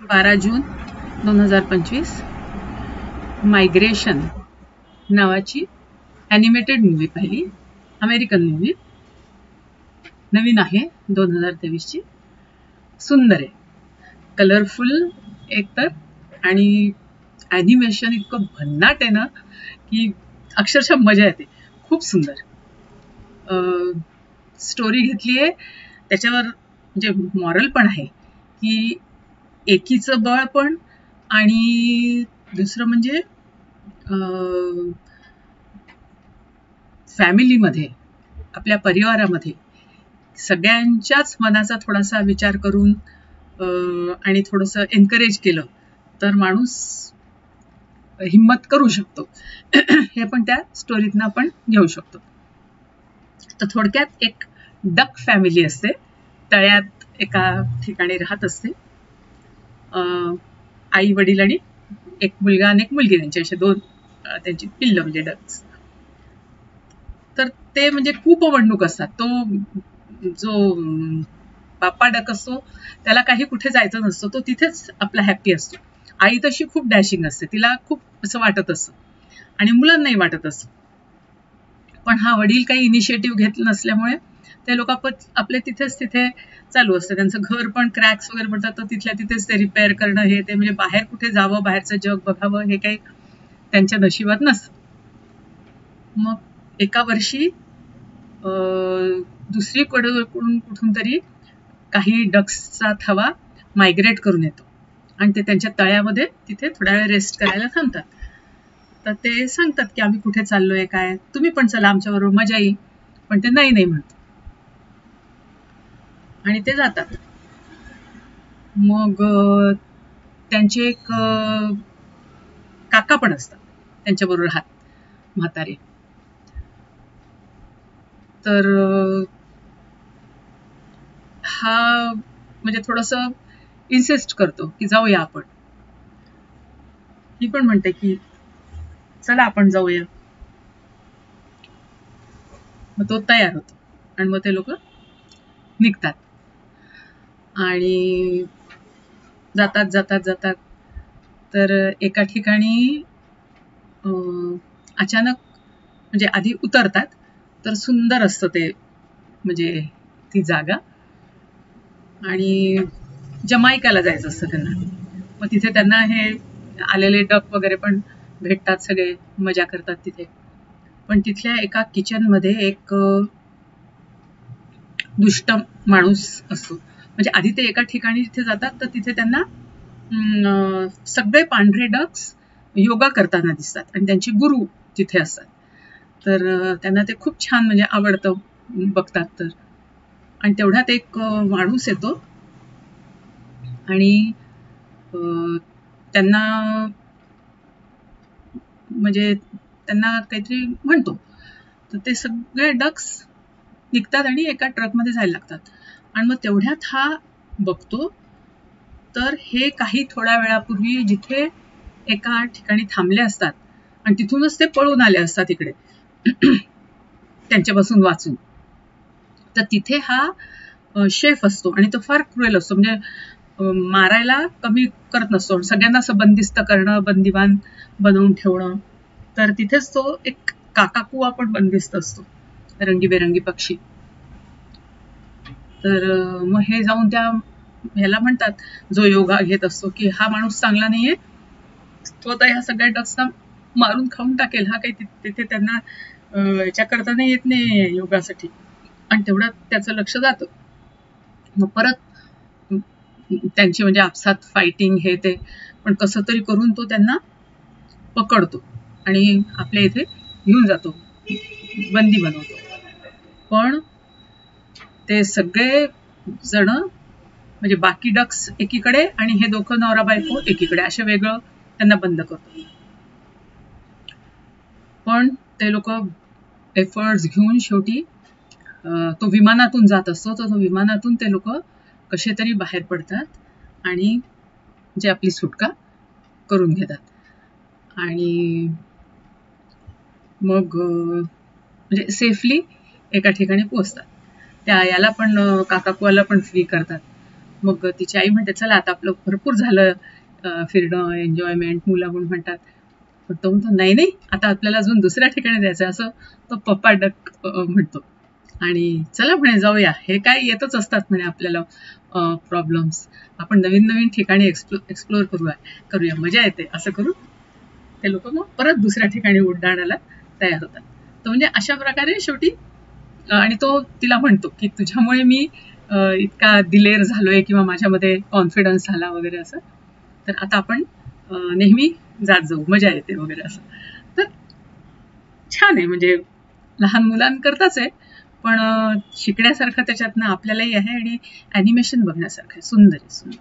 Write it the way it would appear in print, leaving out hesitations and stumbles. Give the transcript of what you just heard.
12 जून 2025 migration नावाची animated movie पाहिली. American movie, नवीन आहे, 2023ची. सुंदर आहे, कलरफुल एकतर, आणि ॲनिमेशन इतकं भन्नाट आहे ना की अक्षरशः मजा येते. खूप सुंदर स्टोरी घेतली आहे. त्याच्यावर म्हणजे मॉरल पण आहे की एकीचं बळ पण, आणि दुसरं म्हणजे फॅमिलीमध्ये, आपल्या परिवारामध्ये सगळ्यांच्याच मनाचा थोडासा विचार करून आणि थोडंसं एनकरेज केलं तर माणूस हिम्मत करू शकतो. हे पण त्या स्टोरीतनं आपण घेऊ शकतो. तर थोडक्यात एक डक फॅमिली असते, तळ्यात एका ठिकाणी राहत असते. आई वडील आणि एक मुलगा आणि एक मुलगी, त्यांचे असे दोन त्यांची पिल्लं म्हणजे डक्स. तर ते म्हणजे खूप आवडणूक असतात. तो जो बाप्पा डक असतो त्याला काही कुठे जायचं नसतं, तो तिथेच आपला हॅप्पी असतो. आई तशी खूप डॅशिंग असते, तिला खूप असं वाटत असतं आणि मुलांनाही वाटत असतं. पण हा वडील काही इनिशिएटिव्ह घेतलं नसल्यामुळे ते लोक आपले तिथे चालू असतं. त्यांचं घर पण क्रॅक्स वगैरे पडतात, तर तिथल्या तिथेच ते रिपेअर करणं, हे ते, म्हणजे बाहेर कुठे जावं, बाहेरचं जग बघावं, हे काही त्यांच्या नशिबात नसतं. मग एका वर्षी दुसरीकडून कुठून तरी काही डक्सचा थवा मायग्रेट करून येतो आणि ते त्यांच्या तळ्यामध्ये तिथे थोड्या वेळ रेस्ट करायला थांबतात. तर ते सांगतात की आम्ही कुठे चाललोय, काय, तुम्ही पण चला आमच्याबरोबर, मजा येईल. पण ते नाही म्हणतात आणि ते जातात. मग त्यांचे एक काका पण असतात त्यांच्याबरोबर राहत, म्हातारे. तर हा म्हणजे थोडंसं इन्सिस्ट करतो की जाऊया आपण. ती पण म्हणते की चला आपण जाऊया. मग तो तयार होतो आणि मग ते लोक निघतात आणि जातात. तर एका ठिकाणी अचानक, म्हणजे आधी उतरतात तर सुंदर असतं ते, म्हणजे ती जागा, आणि जमायकाला जायचं असतं त्यांना. मग तिथे त्यांना हे आलेले डक वगैरे पण भेटतात, सगळे मजा करतात तिथे. पण तिथल्या एका किचनमध्ये एक दुष्ट माणूस असतो. म्हणजे आधी ते एका ठिकाणी तिथे जातात तर तिथे त्यांना सगळे पांढरे डक्स योगा करताना दिसतात आणि त्यांची गुरु तिथे असतात. तर त्यांना ते खूप छान म्हणजे आवडतं, बघतात तर. आणि तेवढ्यात एक माणूस येतो आणि त्यांना म्हणजे त्यांना काहीतरी म्हणतो. तर ते सगळे डक्स निघतात आणि एका ट्रकमध्ये जायला लागतात. आणि मग तेवढ्यात हा बघतो तर हे काही थोड्या वेळापूर्वी जिथे एका ठिकाणी थांबले असतात आणि तिथूनच ते पळून आले असतात इकडे त्यांच्यापासून वाचून. तर तिथे हा शेफ असतो आणि तो फार क्रुएल असतो, म्हणजे मारायला कमी करत नसतो, सगळ्यांना असं बंदिस्त करणं, बंदिवान बनवून ठेवणं. तर तिथेच तो एक काकाकुवा पण बंदिस्त असतो, रंगीबेरंगी पक्षी. तर मग हे जाऊन त्या ह्याला म्हणतात, जो योगा घेत असतो, की हा माणूस चांगला नाहीये, तो आता ह्या सगळ्या डक्सना मारून खाऊन टाकेल, हा काही तिथे त्यांना याच्या करता नाही येत नाही योगासाठी. आणि तेवढ्यात त्याचं लक्ष जातं. मग परत त्यांची म्हणजे आपसात फायटिंग, हे ते, पण कसं तरी करून तो त्यांना पकडतो आणि आपल्या इथे घेऊन जातो, बंदी बनवतो. पण ते सगळे जण, म्हणजे बाकी डक्स एकीकडे आणि हे दोघं नवरा बायको एकीकडे, असे वेगळं त्यांना बंद करतो. पण ते लोक एफर्ट्स घेऊन शेवटी तो विमानातून जात असतो, तर तो विमानातून ते लोक कसे तरी बाहेर पडतात आणि जे आपली सुटका करून घेतात. आणि मग म्हणजे सेफली एका ठिकाणी पोहोचतात. त्या याला पण, काकाकुवाला पण फ्री करतात. मग तिची आई म्हणते चला आता आपलं भरपूर झालं फिरणं, एन्जॉयमेंट. मुलं पण म्हणतात. पण तो म्हणतो नाही नाही, आता आपल्याला अजून दुसऱ्या ठिकाणी जायचं, असं तो पप्पा डक म्हणतो. आणि चला म्हणे जाऊया, हे काय येतच असतात म्हणे आपल्याला प्रॉब्लेम्स, आपण नवीन नवीन ठिकाणी एक्सप्लोअर करूया, मजा येते. असं करून ते लोक मग परत दुसऱ्या ठिकाणी उड्डाणाला तयार होतात. तर म्हणजे अशा प्रकारे शेवटी आणि तो तिला म्हणतो की तुझ्यामुळे मी इतका दिलेर झालोय किंवा माझ्यामध्ये कॉन्फिडन्स झाला वगैरे असं, तर आता आपण नेहमी जात जाऊ, मजा येते वगैरे असं. तर छान आहे, म्हणजे लहान मुलांकरताच आहे, पण शिकण्यासारखं त्याच्यातनं आपल्यालाही आहे आणि ॲनिमेशन बघण्यासारखं आहे. सुंदर आहे, सुंदर.